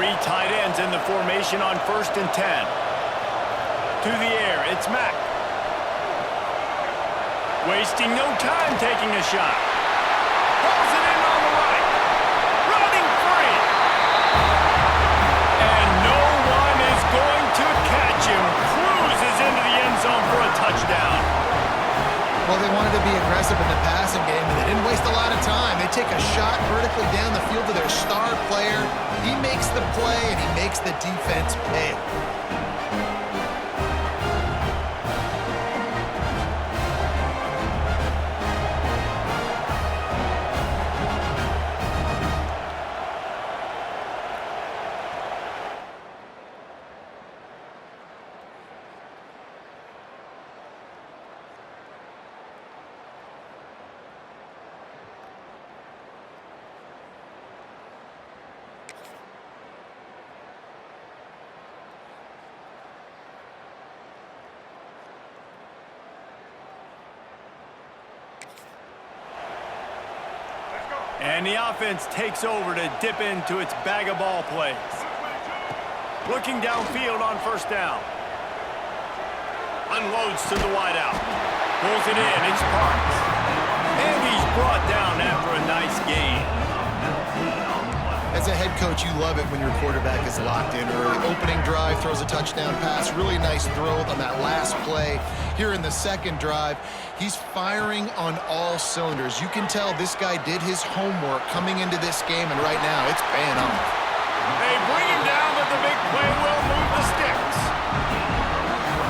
Three tight ends in the formation on 1st and 10. To the air, it's Mack. Wasting no time taking a shot. Pulls it in on the right. Running free. And no one is going to catch him. Cruises into the end zone for a touchdown. Well, they wanted to be aggressive in the passing game, and they didn't waste a lot of time. They take a shot vertically down the field to their star player. He makes the play, and he makes the defense pay. And the offense takes over to dip into its bag of ball plays. Looking downfield on 1st down. Unloads to the wideout. Pulls it in. It's Parks. And he's brought down after a nice gain. As a head coach, you love it when your quarterback is locked in early. Opening drive, throws a touchdown pass. Really nice throw on that last play. Here in the second drive, he's firing on all cylinders. You can tell this guy did his homework coming into this game, and right now it's paying off. They bring him down, but the big play will move the sticks.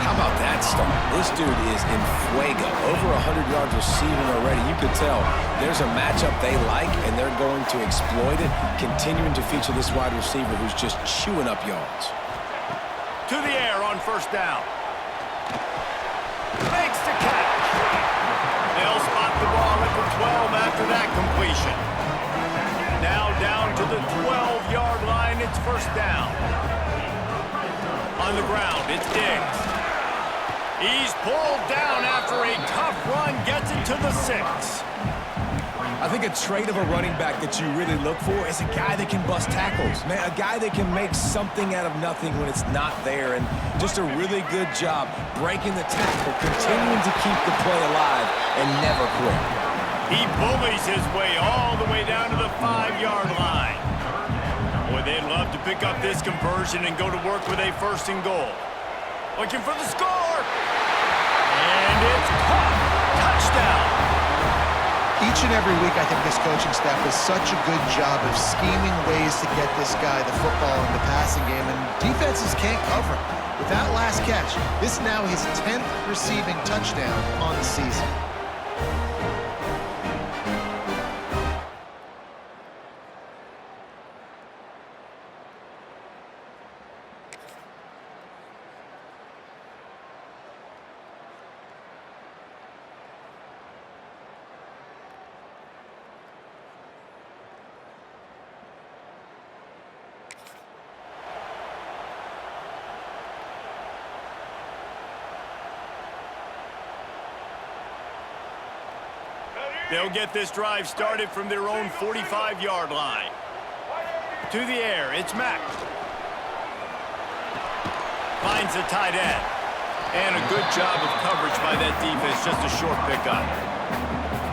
How about that start? This dude is in fuego. Over 100 yards receiving already. You could tell there's a matchup they like, and they're going to exploit it, continuing to feature this wide receiver who's just chewing up yards. To the air on 1st down. Makes the catch. They'll spot the ball at the 12 after that completion. Now down to the 12-yard line. It's 1st down. On the ground, it's Diggs. He's pulled down after a tough run, gets it to the 6. I think a trait of a running back that you really look for is a guy that can bust tackles. Man, a guy that can make something out of nothing when it's not there. And just a really good job breaking the tackle, continuing to keep the play alive, and never quit. He bullies his way all the way down to the 5-yard line. Boy, they'd love to pick up this conversion and go to work with a 1st and goal. Looking for the score. And it's caught. Touchdown. Each and every week, I think this coaching staff does such a good job of scheming ways to get this guy the football in the passing game, and defenses can't cover him. With that last catch, this is now his 10th receiving touchdown on the season. They'll get this drive started from their own 45-yard line. To the air, it's Mack. Finds a tight end. And a good job of coverage by that defense, just a short pickup.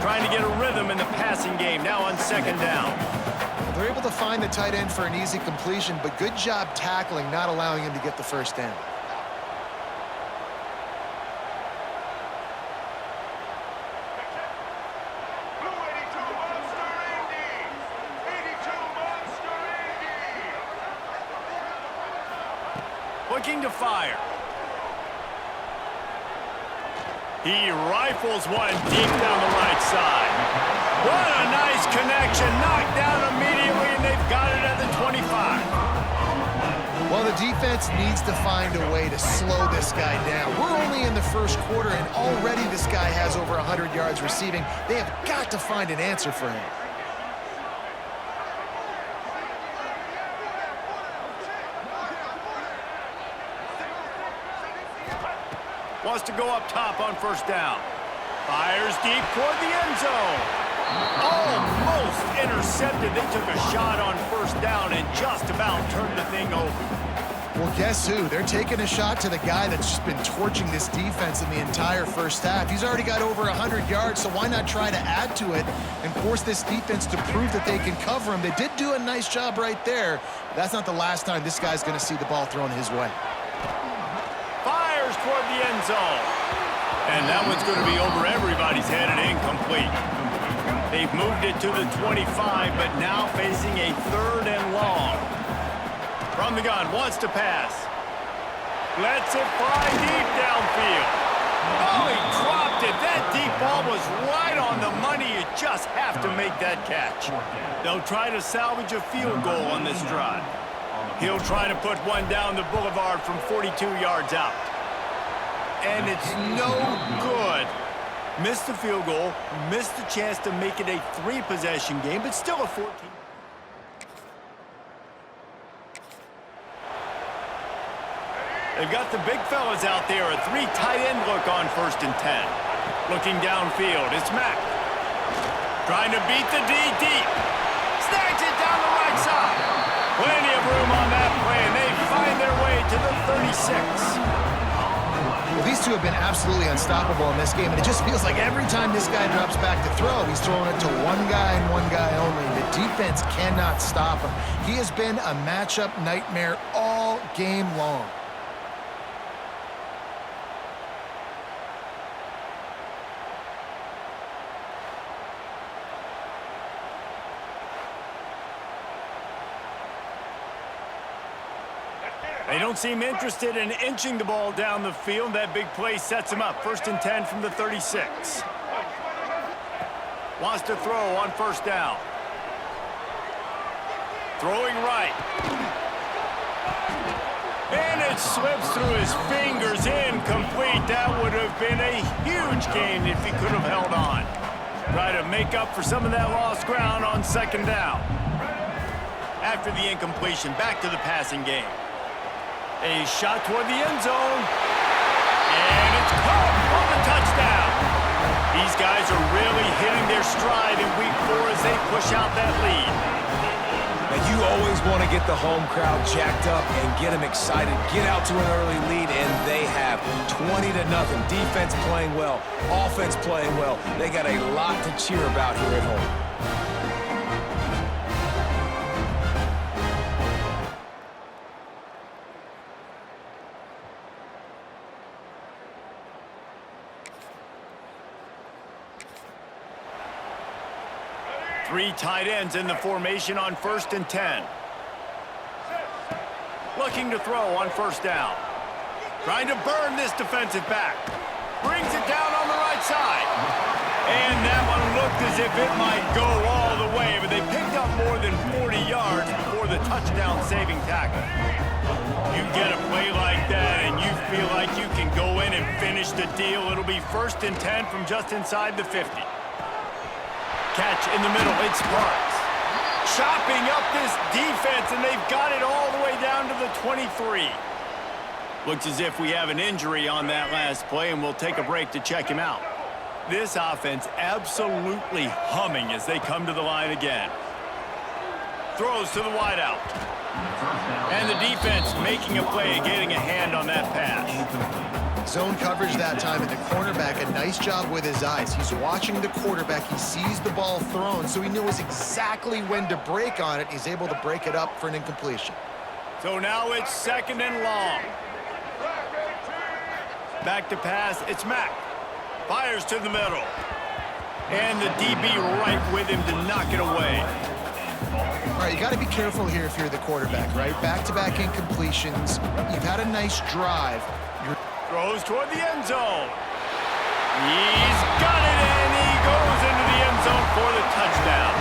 Trying to get a rhythm in the passing game, now on 2nd down. They're able to find the tight end for an easy completion, but good job tackling, not allowing him to get the 1st down. Looking to fire. He rifles one deep down the right side. What a nice connection. Knocked down immediately, and they've got it at the 25. Well, the defense needs to find a way to slow this guy down. We're only in the 1st quarter, and already this guy has over 100 yards receiving. They have got to find an answer for him. Wants to go up top on 1st down. Fires deep toward the end zone. Almost intercepted. They took a shot on first down and just about turned the thing over. Well, guess who? They're taking a shot to the guy that's just been torching this defense in the entire first half. He's already got over 100 yards, so why not try to add to it and force this defense to prove that they can cover him? They did do a nice job right there. That's not the last time this guy's going to see the ball thrown his way. Fires toward the end zone. And that one's going to be over everybody's head and incomplete. They've moved it to the 25, but now facing a 3rd and long. From the gun, wants to pass. Lets it fly deep downfield. Oh, he dropped it. That deep ball was right on the money. You just have to make that catch. They'll try to salvage a field goal on this drive. He'll try to put one down the boulevard from 42 yards out. And it's no good. Missed the field goal, missed the chance to make it a 3-possession game, but still a 14. They've got the big fellas out there, a 3 tight end look on 1st and 10. Looking downfield, it's Mack. Trying to beat the D deep. Snags it down the right side. Plenty of room on that play, and they find their way to the 36. Well, these two have been absolutely unstoppable in this game, and it just feels like every time this guy drops back to throw, he's throwing it to one guy and one guy only. The defense cannot stop him. He has been a matchup nightmare all game long. They don't seem interested in inching the ball down the field. That big play sets him up. 1st and 10 from the 36. Wants to throw on 1st down. Throwing right. And it slips through his fingers. Incomplete. That would have been a huge gain if he could have held on. Try to make up for some of that lost ground on 2nd down. After the incompletion, back to the passing game. A shot toward the end zone. And it's caught on the touchdown. These guys are really hitting their stride in week 4 as they push out that lead. And you always want to get the home crowd jacked up and get them excited. Get out to an early lead, and they have 20-0. Defense playing well, offense playing well. They got a lot to cheer about here at home. Three tight ends in the formation on 1st and 10. Looking to throw on 1st down. Trying to burn this defensive back. Brings it down on the right side. And that one looked as if it might go all the way, but they picked up more than 40 yards before the touchdown-saving tackle. You get a play like that and you feel like you can go in and finish the deal. It'll be 1st and 10 from just inside the 50. Catch in the middle, it's Sparks. Chopping up this defense, and they've got it all the way down to the 23. Looks as if we have an injury on that last play, and we'll take a break to check him out. This offense absolutely humming as they come to the line again. Throws to the wideout. And the defense making a play and getting a hand on that pass. Zone coverage that time, and the cornerback, a nice job with his eyes. He's watching the quarterback. He sees the ball thrown, so he knows exactly when to break on it. He's able to break it up for an incompletion. So now it's 2nd and long. Back to pass, it's Mack. Fires to the middle. And the DB right with him to knock it away. All right, you got to be careful here if you're the quarterback, right? Back-to-back incompletions. You've had a nice drive. Throws toward the end zone. He's got it, and he goes into the end zone for the touchdown.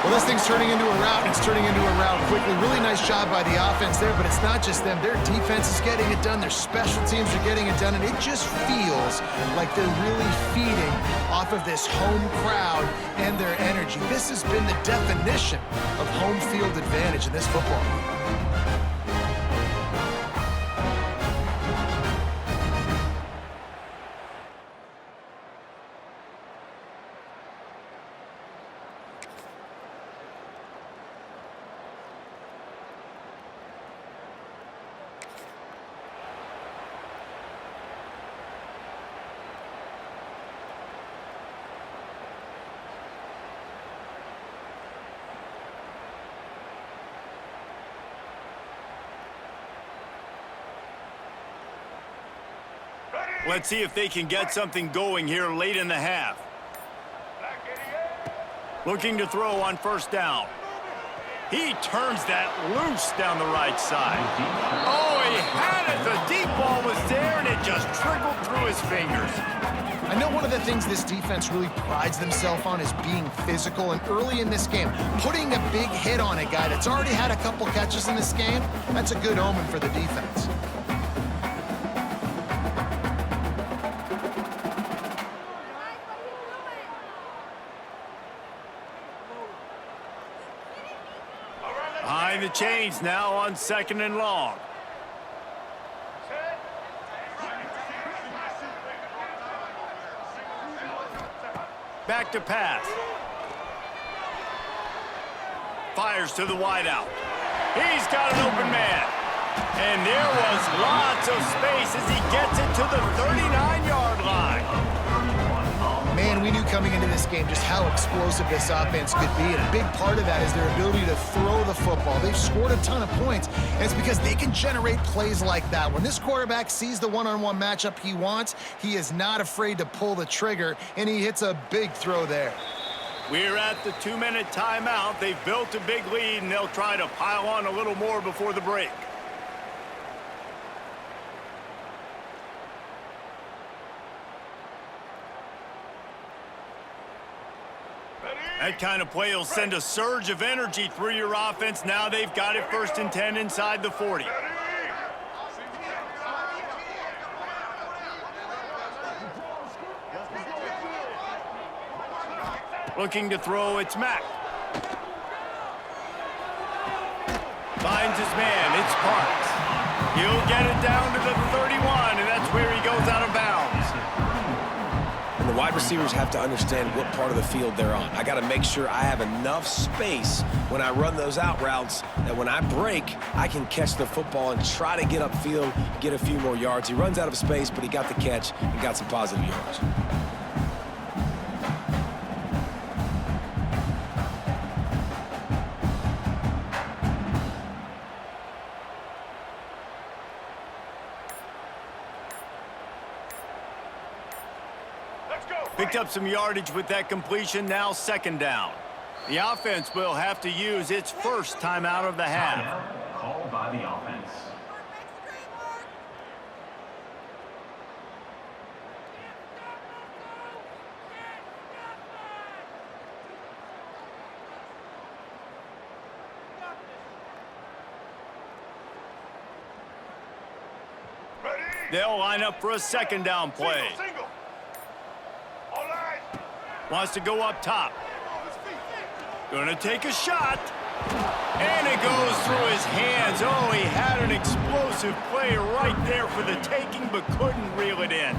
Well, this thing's turning into a rout, and it's turning into a rout quickly. Really nice job by the offense there, but it's not just them. Their defense is getting it done. Their special teams are getting it done, and it just feels like they're really feeding off of this home crowd and their energy. This has been the definition of home field advantage in this football game. Let's see if they can get something going here late in the half. Looking to throw on first down. He turns that loose down the right side. Oh, he had it. The deep ball was there, and it just trickled through his fingers. I know one of the things this defense really prides themselves on is being physical, and early in this game, putting a big hit on a guy that's already had a couple catches in this game, that's a good omen for the defense. Behind the chains now on 2nd and long. Back to pass. Fires to the wideout. He's got an open man. And there was lots of space as he gets it to the 39-yard line. Man, we knew coming into this game just how explosive this offense could be, and a big part of that is their ability to throw the football. They've scored a ton of points, and it's because they can generate plays like that. When this quarterback sees the one-on-one matchup he wants, he is not afraid to pull the trigger, and he hits a big throw there. We're at the 2-minute timeout. They've built a big lead, and they'll try to pile on a little more before the break. That kind of play will send a surge of energy through your offense. Now they've got it 1st and 10 inside the 40. Looking to throw, it's Mack. Finds his man, it's Parks. He'll get it down to the 31, and that's where he goes out of bounds. And the wide receivers have to understand what part of the field they're on. I got to make sure I have enough space when I run those out routes that when I break, I can catch the football and try to get upfield, get a few more yards. He runs out of space, but he got the catch and got some positive yards. Picked up some yardage with that completion, now 2nd down. The offense will have to use its first timeout of the half. Called by the offense. They'll line up for a 2nd down play. Wants to go up top. Gonna take a shot. And it goes through his hands. Oh, he had an explosive play right there for the taking, but couldn't reel it in.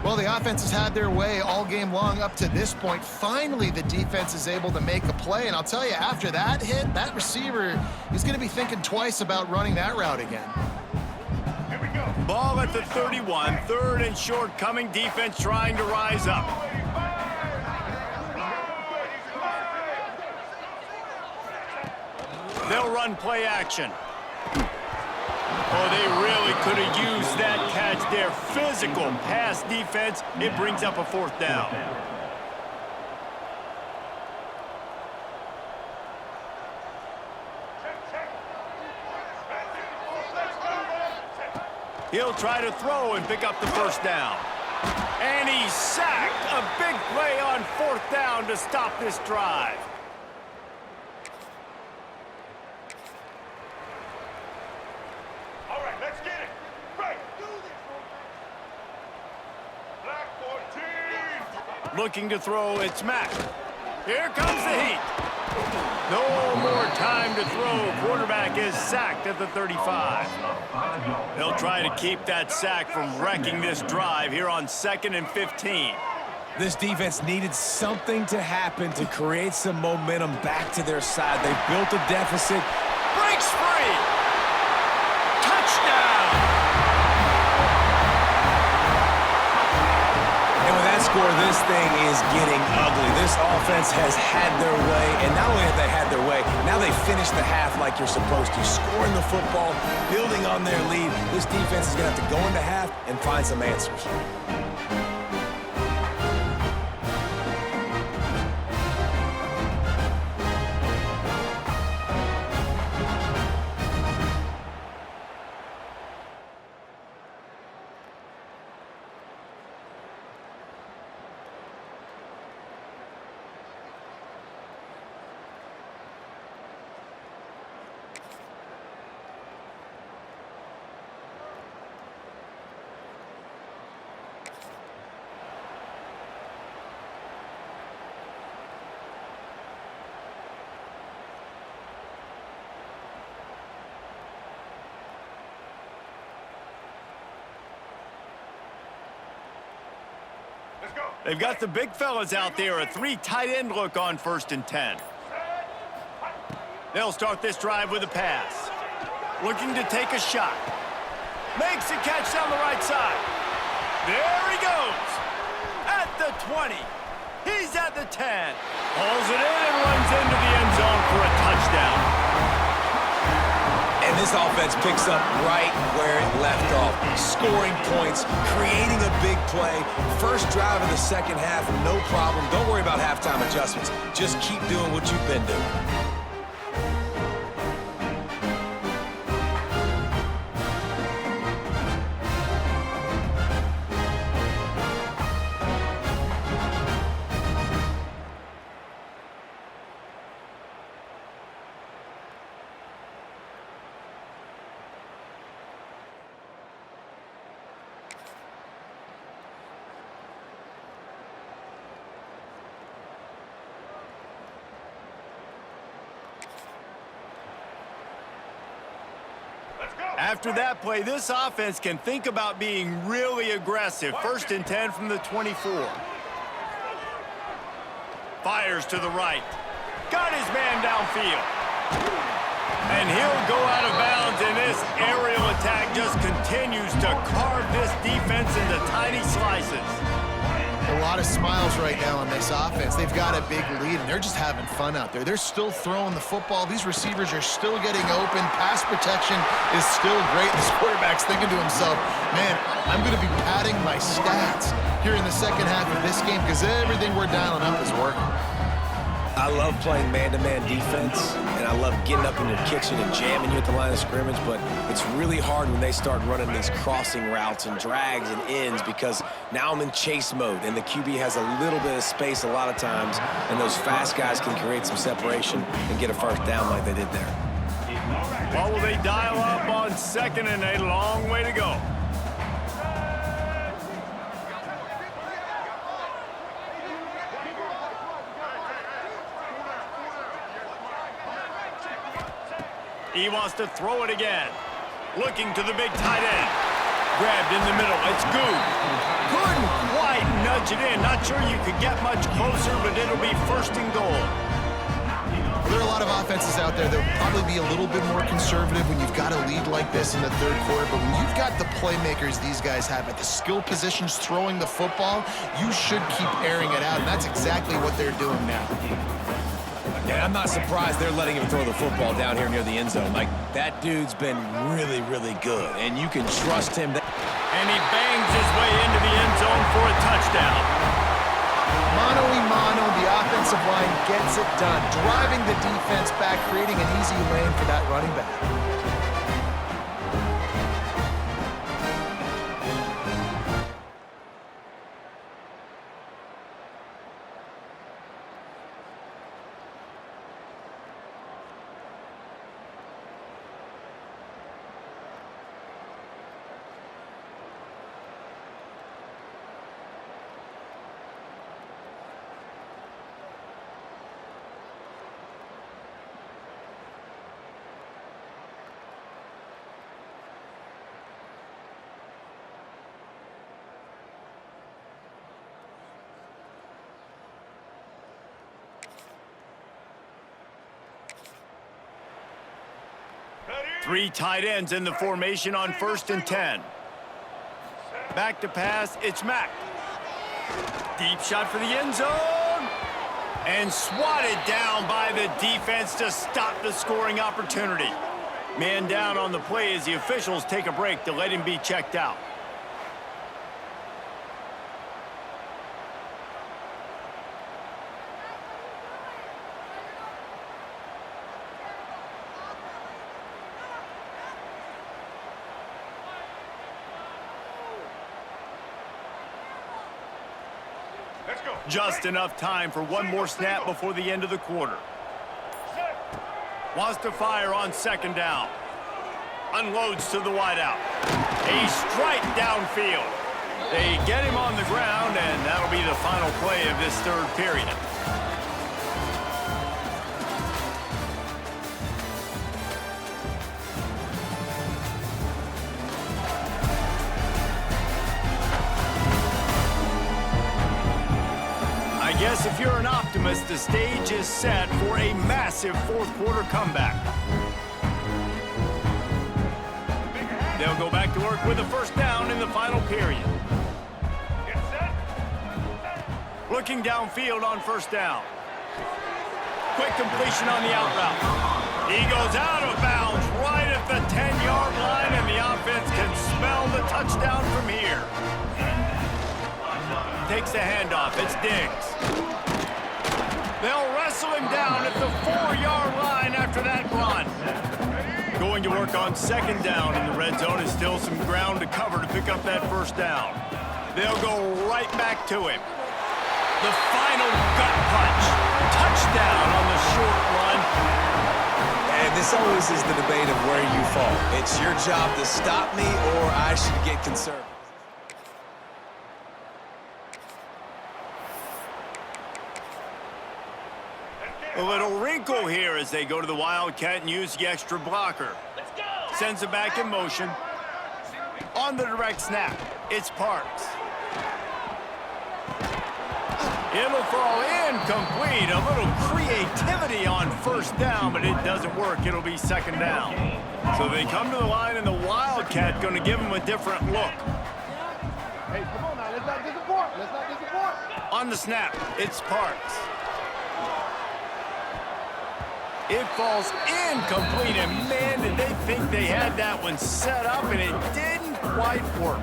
Well, the offense has had their way all game long up to this point. Finally, the defense is able to make a play. And I'll tell you, after that hit, that receiver is going to be thinking twice about running that route again. Here we go. Ball at the 31. 3rd and short coming. Defense trying to rise up. They'll run play action. Oh, they really could have used that catch there. Physical pass defense. It brings up a 4th down. He'll try to throw and pick up the 1st down. And he's sacked. A big play on 4th down to stop this drive. Looking to throw, it's Mack. Here comes the heat. No more time to throw. Quarterback is sacked at the 35. They'll try to keep that sack from wrecking this drive here on 2nd and 15. This defense needed something to happen to create some momentum back to their side. They built a deficit. Breaks free. Touchdown. And with that score, this thing is getting ugly. This offense has had their way, and not only have they had their way, now they finish the half like you're supposed to, scoring the football, building on their lead. This defense is going to have to go into half and find some answers. They've got the big fellas out there, a 3 tight end look on 1st and 10. They'll start this drive with a pass. Looking to take a shot. Makes a catch down the right side. There he goes. At the 20. He's at the 10. Hauls it in and runs into the end zone for a touchdown. And this offense picks up right where it left off. Scoring points, creating a big play. First drive of the second half, no problem. Don't worry about halftime adjustments. Just keep doing what you've been doing. After that play, this offense can think about being really aggressive. 1st and 10 from the 24. Fires to the right. Got his man downfield. And he'll go out of bounds, and this aerial attack just continues to carve this defense into tiny slices. A lot of smiles right now on this offense. They've got a big lead, and they're just having fun out there. They're still throwing the football. These receivers are still getting open. Pass protection is still great. This quarterback's thinking to himself, man, I'm going to be padding my stats here in the second half of this game because everything we're dialing up is working. I love playing man-to-man defense, and I love getting up in your kitchen and jamming you at the line of scrimmage, but it's really hard when they start running these crossing routes and drags and ends because now I'm in chase mode, and the QB has a little bit of space a lot of times, and those fast guys can create some separation and get a first down like they did there. What will they dial up on 2nd and a long way to go? He wants to throw it again. Looking to the big tight end. Grabbed in the middle. It's good. Couldn't quite nudge it in. Not sure you could get much closer, but it'll be 1st and goal. There are a lot of offenses out there that will probably be a little bit more conservative when you've got a lead like this in the 3rd quarter, but when you've got the playmakers these guys have at the skill positions throwing the football, you should keep airing it out, and that's exactly what they're doing now. And I'm not surprised they're letting him throw the football down here near the end zone. Like, that dude's been really, really good, and you can trust him. And he bangs his way into the end zone for a touchdown. Mano-a-mano, the offensive line gets it done, driving the defense back, creating an easy lane for that running back. Three tight ends in the formation on 1st and 10. Back to pass, it's Mack. Deep shot for the end zone. And swatted down by the defense to stop the scoring opportunity. Man down on the play as the officials take a break to let him be checked out. Just enough time for one more snap before the end of the quarter. Wants to fire on second down. Unloads to the wideout. A strike downfield. They get him on the ground, and that'll be the final play of this third period. I guess if you're an optimist, the stage is set for a massive fourth quarter comeback. They'll go back to work with a first down in the final period. Looking downfield on first down. Quick completion on the out route. He goes out of bounds right at the 10-yard line, and the offense can smell the touchdown from here. Takes the handoff. It's Diggs. They'll wrestle him down at the 4-yard line after that run. Going to work on second down in the red zone is still some ground to cover to pick up that first down. They'll go right back to him. The final gut punch. Touchdown on the short run. And this always is the debate of where you fall. It's your job to stop me, or I should get conservative. A little wrinkle here as they go to the Wildcat and use the extra blocker. Sends it back in motion. On the direct snap, it's Parks. It'll fall incomplete. A little creativity on first down, but it doesn't work. It'll be second down. So they come to the line, and the Wildcat going to give them a different look. Hey, come on now. Let's not disappoint. Let's not disappoint. On the snap, it's Parks. It falls incomplete, and man, did they think they had that one set up, and it didn't quite work.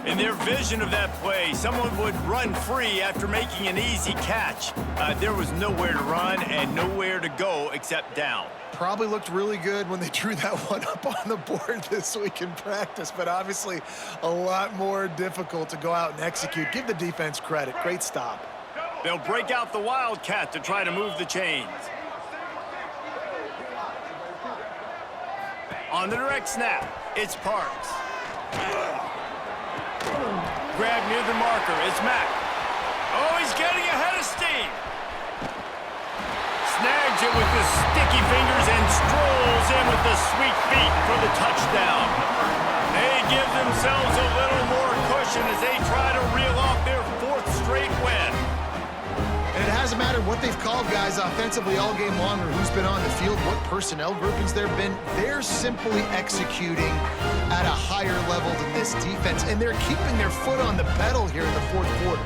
In their vision of that play, someone would run free after making an easy catch. There was nowhere to run and nowhere to go except down. Probably looked really good when they drew that one up on the board this week in practice, but obviously a lot more difficult to go out and execute. Give the defense credit. Great stop. They'll break out the Wildcat to try to move the chains. On the direct snap, it's Parks. Grab near the marker, it's Mack. Oh, he's getting ahead of steam. Snags it with the sticky fingers and strolls in with the sweet feet for the touchdown. They give themselves a little more cushion as they try to reel off their fourth straight win. And it hasn't mattered what they've called guys offensively all game long or who's been on the field, what personnel groupings there have been. They're simply executing at a higher level than this defense, and they're keeping their foot on the pedal here in the fourth quarter.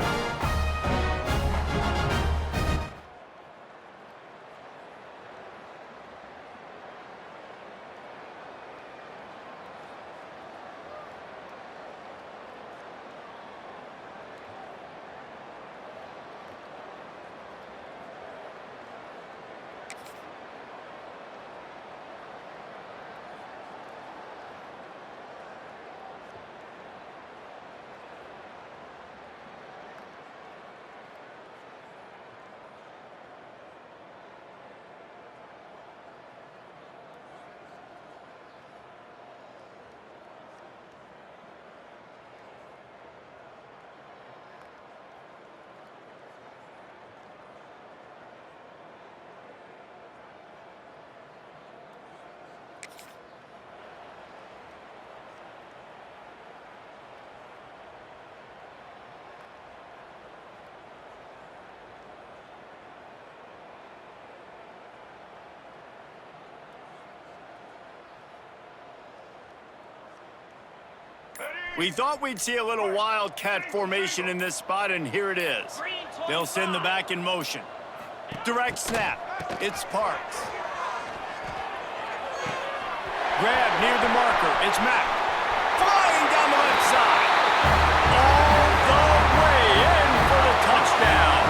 We thought we'd see a little wildcat formation in this spot, and here it is. They'll send the back in motion. Direct snap. It's Parks. Grab near the marker. It's Mack. Flying down the left side. All the way in for the touchdown.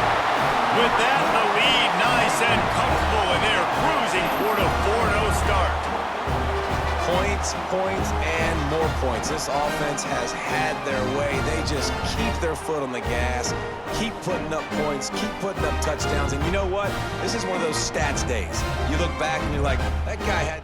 With that, the lead nice and comfortable, and they're cruising toward a 4-0 start. Points, points, and more points. This offense has had their way. They just keep their foot on the gas, keep putting up points, keep putting up touchdowns. And you know what? This is one of those stats days. You look back and you're like, that guy had...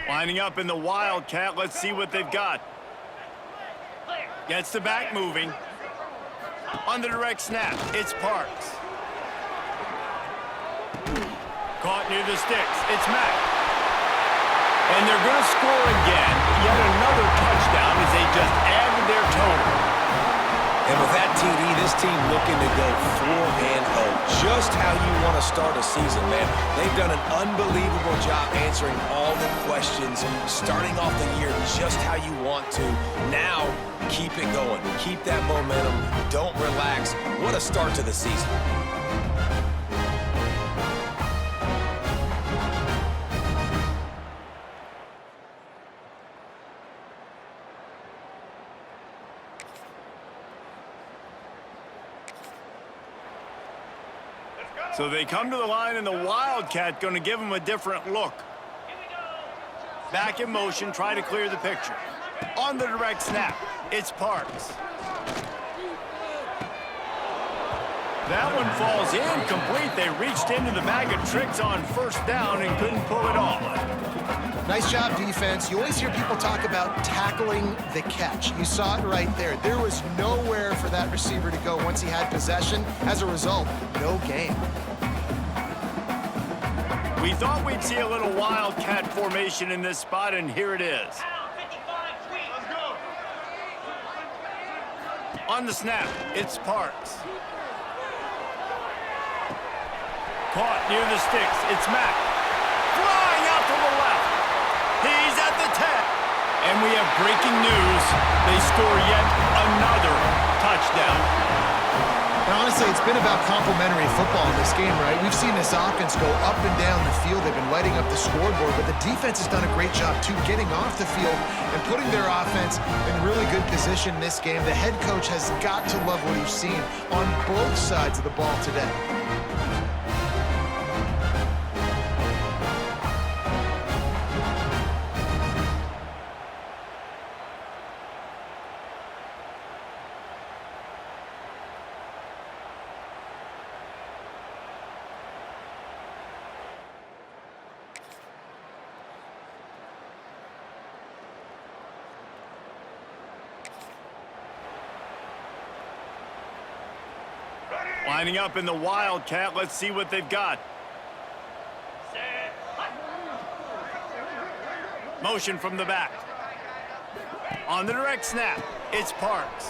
Lining up in the wildcat. Let's see what they've got. Gets the back moving. On the direct snap, it's Parks. Caught near the sticks. It's Mack. And they're going to score again. Yet another touchdown as they just added their total. And with that TD, this team looking to go 4-0. Just how you want to start a season, man. They've done an unbelievable job answering all the questions, starting off the year just how you want to. Now, keep it going. Keep that momentum. Don't relax. What a start to the season. So they come to the line, and the wildcat going to give them a different look. Back in motion, try to clear the picture. On the direct snap, it's Parks. That one falls incomplete. They reached into the bag of tricks on first down and couldn't pull it off. Nice job, defense. You always hear people talk about tackling the catch. You saw it right there. There was nowhere for that receiver to go once he had possession. As a result, no gain. We thought we'd see a little wildcat formation in this spot, and here it is. On the snap, it's Parks. Caught near the sticks, it's Mack. Flying out to the left. He's at the 10. And we have breaking news. They score yet another touchdown. And honestly, it's been about complementary football in this game, right? We've seen this offense go up and down the field. They've been lighting up the scoreboard, but the defense has done a great job, too, getting off the field and putting their offense in really good position in this game. The head coach has got to love what he's seen on both sides of the ball today. Lining up in the wildcat. Let's see what they've got. Motion from the back. On the direct snap, it's Parks.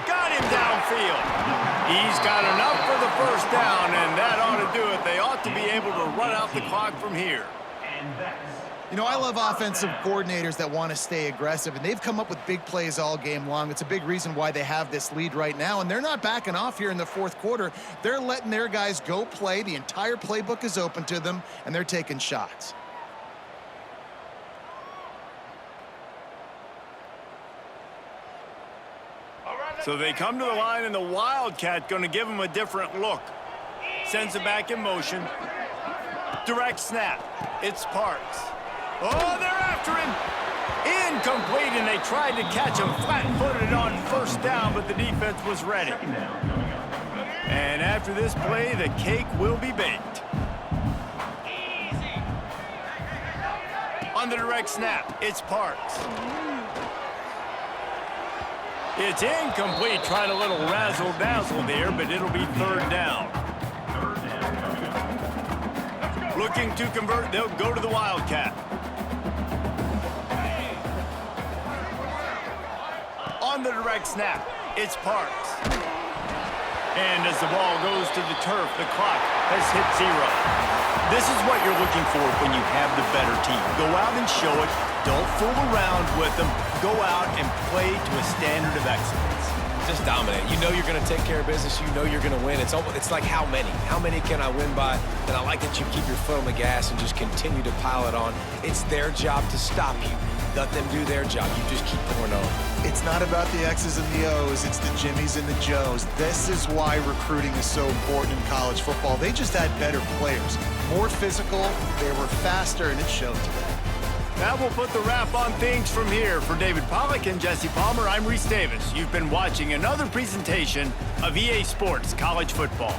Got him downfield. He's got enough for the first down, and that ought to do it. They ought to be able to run out the clock from here. You know, I love offensive coordinators that want to stay aggressive, and they've come up with big plays all game long. It's a big reason why they have this lead right now, and they're not backing off here in the fourth quarter. They're letting their guys go play. The entire playbook is open to them, and they're taking shots. So they come to the line, and the wildcat going to give them a different look. Sends it back in motion. Direct snap. It's Parks. Oh, they're after him. Incomplete, and they tried to catch him flat-footed on first down, but the defense was ready. And after this play, the cake will be baked. On On the direct snap, it's Parks. It's incomplete, trying a little razzle-dazzle there, but it'll be third down. Looking to convert, they'll go to the Wildcat. On the direct snap, it's Parks. And as the ball goes to the turf, the clock has hit 0. This is what you're looking for when you have the better team. Go out and show it. Don't fool around with them. Go out and play to a standard of excellence. Just dominate. You know you're going to take care of business. You know you're going to win. It's like how many? How many can I win by? And I like that you keep your foot on the gas and just continue to pile it on. It's their job to stop you. Let them do their job. You just keep going on. It's not about the X's and the O's. It's the Jimmies and the Joes. This is why recruiting is so important in college football. They just had better players. More physical, they were faster, and it showed today. That will put the wrap on things from here. For David Pollack and Jesse Palmer, I'm Reese Davis. You've been watching another presentation of EA Sports College Football.